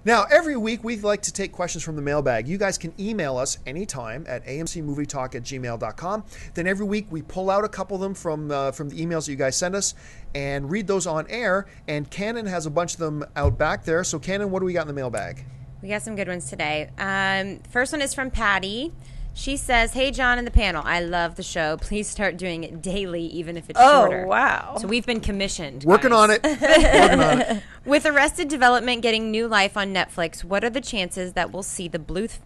Now, every week we like to take questions from the mailbag. You guys can email us anytime at amcmovietalk@gmail.com. Then every week we pull out a couple of them from the emails that you guys send us and read those on air. And Cannon has a bunch of them out back there. So, Cannon, what do we got in the mailbag? We got some good ones today. First one is from Patty. She says, "Hey, John and the panel, I love the show. Please start doing it daily, even if it's shorter." Oh, wow. So we've been commissioned. Working on it. Working on it. With Arrested Development getting new life on Netflix, what are the chances that we'll see the Bluth?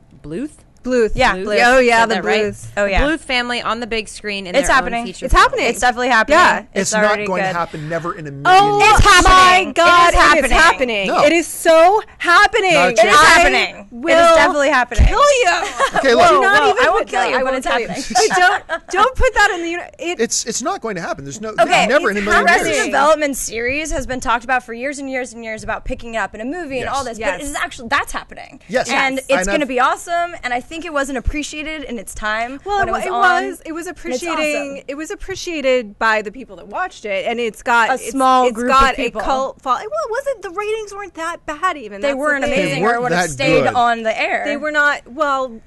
Yeah. Bluth? Oh, yeah, Said the that right? Bluth. Oh, yeah. Bluth family on the big screen in It's their happening. own feature It's film. happening. It's definitely happening. Yeah. It's already not going to good. happen, never in a million Oh, years. it's happening. My God, It is happening. No. It is so happening. Not a It is chance. happening. It will is definitely happening. Kill you. Okay, look. Do not Whoa, even I won't put kill that- you, I but won't it's tell you. happening. Don't put that in the. It's not going to happen. There's no Okay, never in a million Arrested years. Development series has been talked about for years and years and years about picking it up in a movie and Yes. all this, Yes. but it's actually that's happening. Yes. and Yes. it's And going to I've- be awesome. And I think it wasn't appreciated in its time. Well, when it on, was and it's appreciating. awesome. It was appreciated by the people that watched it, and it's got A small it's group got of people. a cult following. Well, it wasn't. The ratings weren't that bad. Even They That's the weren't thing. amazing, weren't or would that have stayed good. on the air. They were not. Well,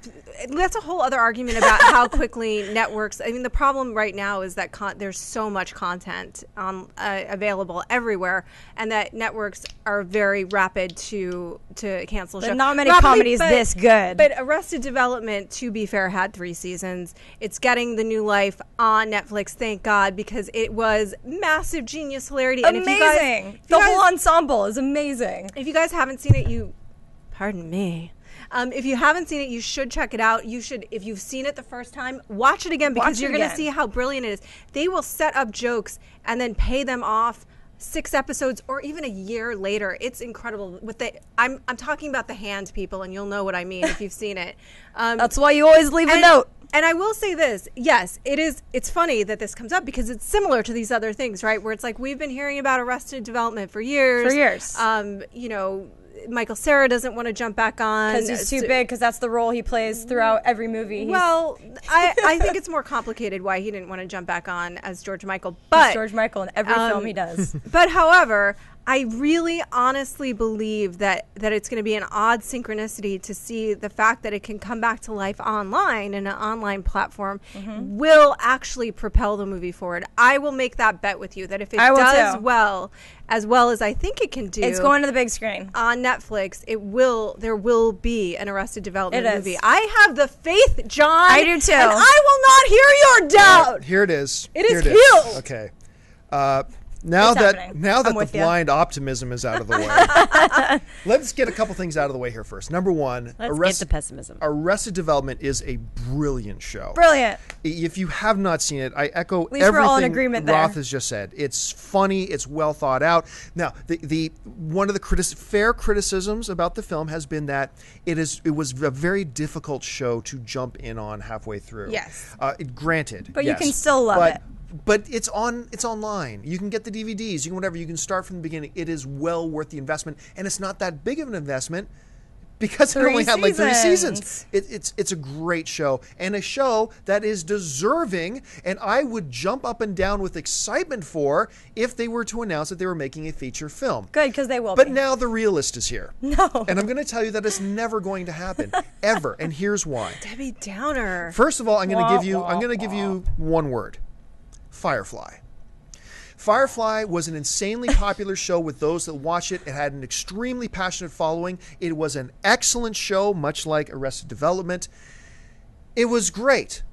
that's a whole other argument about how quickly networks. I mean, the problem right now is that there's so much content available everywhere, and that networks are very rapid to cancel shows. not many Rapidly, comedies this good. But Arrested Development, to be fair, had 3 seasons. It's getting the new life on Netflix, thank God, because it was massive genius hilarity. And amazing. The whole ensemble is amazing. if you guys haven't seen it, pardon me. If you haven't seen it, you should check it out. You should, if you've seen it the first time, watch it again because Watch it you're going to again. see how brilliant it is. They will set up jokes and then pay them off 6 episodes or even a year later. It's incredible. I'm talking about The Hand, people, and you'll know what I mean if you've seen it. That's why you always leave a and, note. And I will say this, yes, it's funny that this comes up because it's similar to these other things, right? Where it's like we've been hearing about Arrested Development for years. You know, Michael Cera doesn't want to jump back on. Because he's too big, because that's the role he plays throughout every movie. Well, I think it's more complicated why he didn't want to jump back on as George Michael. He's But George Michael in every film he does. But however, I really honestly believe that it's going to be an odd synchronicity to see the fact that it can come back to life online and an online platform will actually propel the movie forward. I will make that bet with you that if it I will does too. well as I think it can do, It's going to the big screen. on Netflix, there will be an Arrested Development It is. movie. I have the faith, John. I do too. And I will not hear your doubt. Here it is. It is Here healed. Okay. Now It's that happening. now that I'm the with ya. blind optimism is out of the way, let's get a couple things out of the way here first. Number one, Let's get the pessimism. Arrested Development is a brilliant show. Brilliant. If you have not seen it, I echo least we're all in everything agreement there. Roth has just said. It's funny. It's well thought out. Now, the one of the fair criticisms about the film has been that it was a very difficult show to jump in on halfway through. Yes. Granted, But you yes. can still love But- it. But it's online. You can get the DVDs. You can whatever. You can start from the beginning. It is well worth the investment, and it's not that big of an investment because it 3 only had like 3 seasons. seasons. It's a great show and a show that is deserving. And I would jump up and down with excitement for if they were to announce that they were making a feature film. Good, because they will But be. now the realist is here. No. And I'm going to tell you that it's never going to happen ever. And here's why. Debbie Downer. First of all, I'm going Wah, to wah, give you one word. Firefly. Firefly was an insanely popular show with those that watch it. It had an extremely passionate following. It was an excellent show, much like Arrested Development. It was great.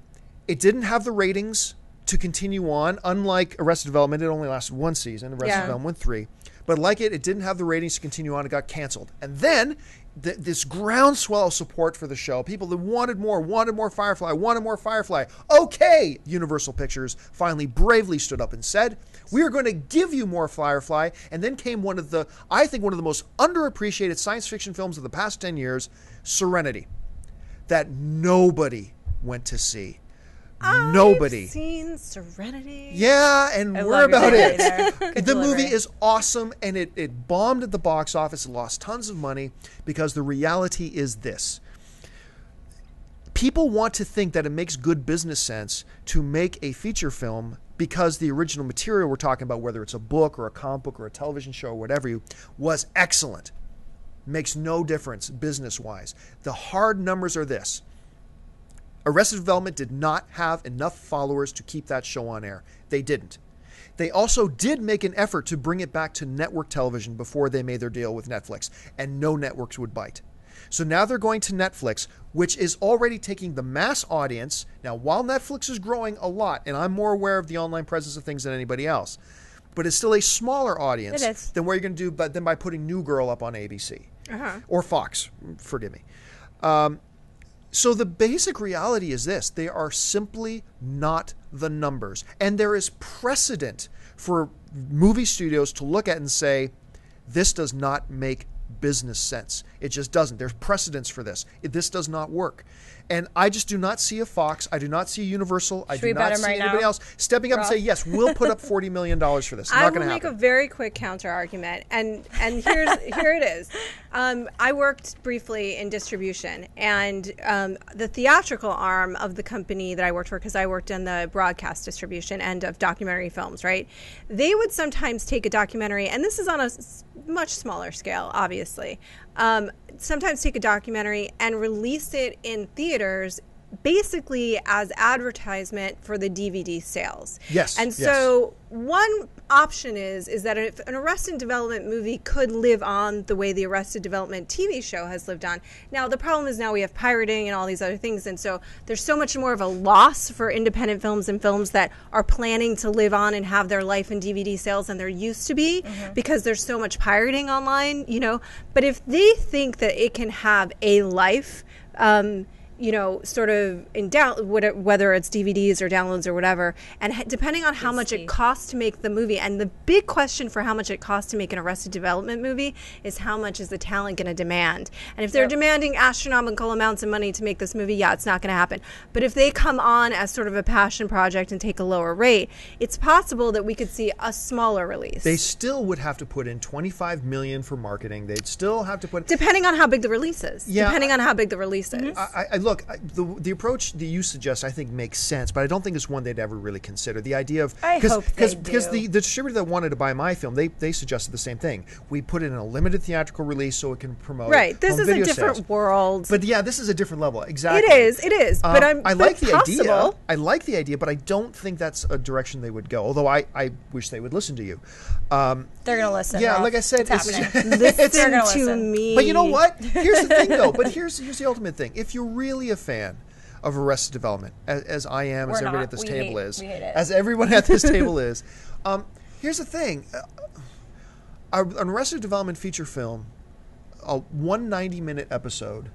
It didn't have the ratings to continue on. Unlike Arrested Development, it only lasted 1 season. Arrested Development went 3. But like it didn't have the ratings to continue on. It got canceled. And then this groundswell of support for the show. People that wanted more Firefly, wanted more Firefly. Okay, Universal Pictures finally bravely stood up and said, we are going to give you more Firefly. And then came one of the most underappreciated science fiction films of the past 10 years, Serenity, that nobody went to see. Nobody. I've seen Serenity. Yeah, and I we're love your about delivery it. there. Good The delivery. movie is awesome, and it bombed at the box office. It lost tons of money because the reality is this. People want to think that it makes good business sense to make a feature film because the original material we're talking about, whether it's a book or a comic book or a television show or whatever, was excellent. makes no difference business-wise. The hard numbers are this. Arrested Development did not have enough followers to keep that show on air. They didn't. They also did make an effort to bring it back to network television before they made their deal with Netflix, and no networks would bite. So now they're going to Netflix, which is already taking the mass audience. Now, while Netflix is growing a lot, and I'm more aware of the online presence of things than anybody else, but it's still a smaller audience It is. than what you're going to do than by putting New Girl up on ABC or Fox, forgive me. So the basic reality is this. They are simply not the numbers. And there is precedent for movie studios to look at and say, this does not make business sense. It just doesn't. There's precedence for this. This does not work. And I just do not see a Fox. I do not see Universal. I do we bet not 'em see right anybody now? else stepping up and say, yes, we'll put up $40 million for this. It's I not will going to make happen. a very quick counter argument, and here it is. I worked briefly in distribution, and the theatrical arm of the company that I worked for, because I worked in the broadcast distribution end of documentary films, right? They would sometimes take a documentary, and this is on a much smaller scale, obviously. Sometimes take a documentary and release it in theaters basically as advertisement for the DVD sales. Yes, And yes. so one option is that if an Arrested Development movie could live on the way the Arrested Development TV show has lived on. Now, the problem is now we have pirating and all these other things. And so there's so much more of a loss for independent films and films that are planning to live on and have their life in DVD sales than there used to be because there's so much pirating online, you know. But if they think that it can have a life, you know, sort of in whether it's DVDs or downloads or whatever, and depending on how much it costs to make the movie, and the big question for how much it costs to make an Arrested Development movie is how much is the talent going to demand? And if they're demanding astronomical amounts of money to make this movie, yeah, it's not going to happen. But if they come on as sort of a passion project and take a lower rate, it's possible that we could see a smaller release. They still would have to put in $25 million for marketing. They'd still have to put... Depending on how big the release is. Yeah, Depending on how big the release is. The approach that you suggest, I think, makes sense, but I don't think it's one they'd ever really consider. The idea of I hope they because do. the distributor that wanted to buy my film, they suggested the same thing. We put it in a limited theatrical release so it can promote. Right. This home is a video different sales. world. But yeah, this is a different level. Exactly. It is. But I like the idea. possible. I like the idea, but I don't think that's a direction they would go. Although I wish they would listen to you. They're gonna listen. Yeah, Ralph. like I said, it's happening. Listen They're gonna to listen. me. But you know what? Here's the thing, though. But here's the ultimate thing. If you're really a fan of Arrested Development, as I am, as We're everybody not. at this We table hate- is, we hate it. as everyone at this table is, here's the thing. An Arrested Development feature film, a 190-minute episode,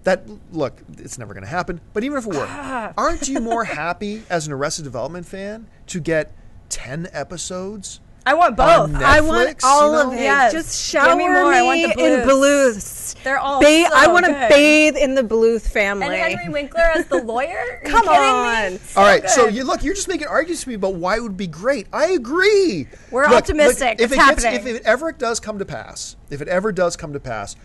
that, look, it's never going to happen, but even if it were, aren't you more happy as an Arrested Development fan to get 10 episodes? I want On both. Netflix, I want all you know? of it. Yes. Just Give shower me more. I want me the in Bluths. Bluths. They're all I so want to good. bathe in the Bluth family. And Henry Winkler as the lawyer? Are you Come kidding on. me? All right, so good. you're just making arguments to me about why it would be great. I agree. We're optimistic. If It's if happening. it ever does come to pass,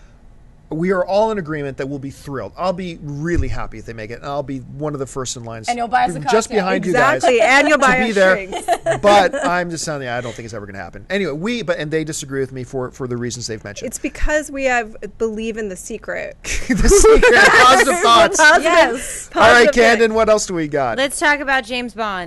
we are all in agreement that we'll be thrilled. I'll be really happy if they make it, and I'll be one of the first in line. And you'll buy us a just cocktail. behind Exactly, you guys. and you'll buy to be us there. drinks. But I'm just telling you, I don't think it's ever going to happen. Anyway, and they disagree with me for the reasons they've mentioned. It's because we believe in the secret. the secret, positive thoughts. Yes. All right, Positive Camden, what else do we got? Let's talk about James Bond.